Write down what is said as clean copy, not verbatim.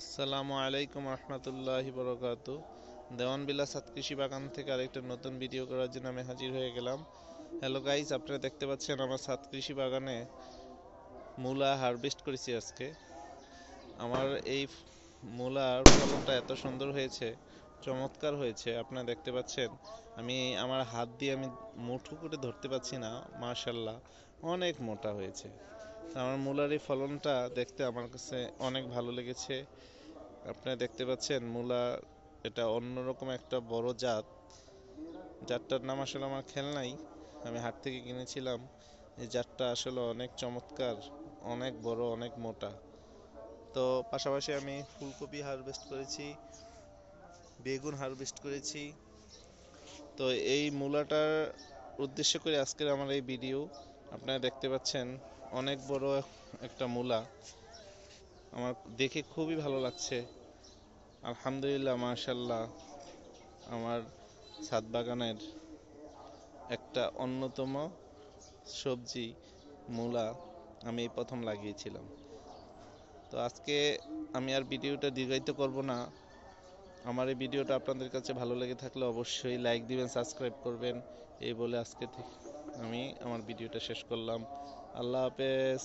আসসালামু আলাইকুম রহমতুল্লাহি বরকাতু। দেওয়ানবিল্লা সাত কৃষি বাগান থেকে আরেকটা নতুন ভিডিও করার জন্য আমি হাজির হয়ে গেলাম। হ্যালো গাইস, আপনারা দেখতে পাচ্ছেন আমার সাত কৃষি বাগানে মূলা হারভেস্ট করেছি আজকে। আমার এই মূলার ফলনটা এত সুন্দর হয়েছে, চমৎকার হয়েছে, আপনারা দেখতে পাচ্ছেন। আমি আমার হাত দিয়ে আমি মুঠো করে ধরতে পারছি না, মাশাল্লাহ অনেক মোটা হয়েছে। আমার মূলার এই ফলনটা দেখতে আমার কাছে অনেক ভালো লেগেছে। আপনারা দেখতে পাচ্ছেন মূলা, এটা অন্যরকম একটা বড় জাতটার নাম আসলে আমার খেয়াল নাই, আমি হাট থেকে কিনেছিলাম। এই জাতটা আসলে অনেক চমৎকার, অনেক বড়, অনেক মোটা। তো পাশাপাশি আমি ফুলকপি হারভেস্ট করেছি, বেগুন হারভেস্ট করেছি। তো এই মূলাটার উদ্দেশ্য করে আজকের আমার এই ভিডিও। আপনারা দেখতে পাচ্ছেন অনেক বড় একটা মূলা, আমার দেখে খুবই ভালো লাগছে। আলহামদুলিল্লাহ, মাশাল্লাহ। আমার ছাদ বাগানের একটা অন্যতম সবজি মূলা আমি এই প্রথম লাগিয়েছিলাম। তো আজকে আমি আর ভিডিওটা দীর্ঘায়িত করব না। আমার এই ভিডিওটা আপনাদের কাছে ভালো লেগে থাকলে অবশ্যই লাইক দিবেন, সাবস্ক্রাইব করবেন। এই বলে আজকে থেকে আমি আমার ভিডিওটা শেষ করলাম। আল্লাহ হাফেজ।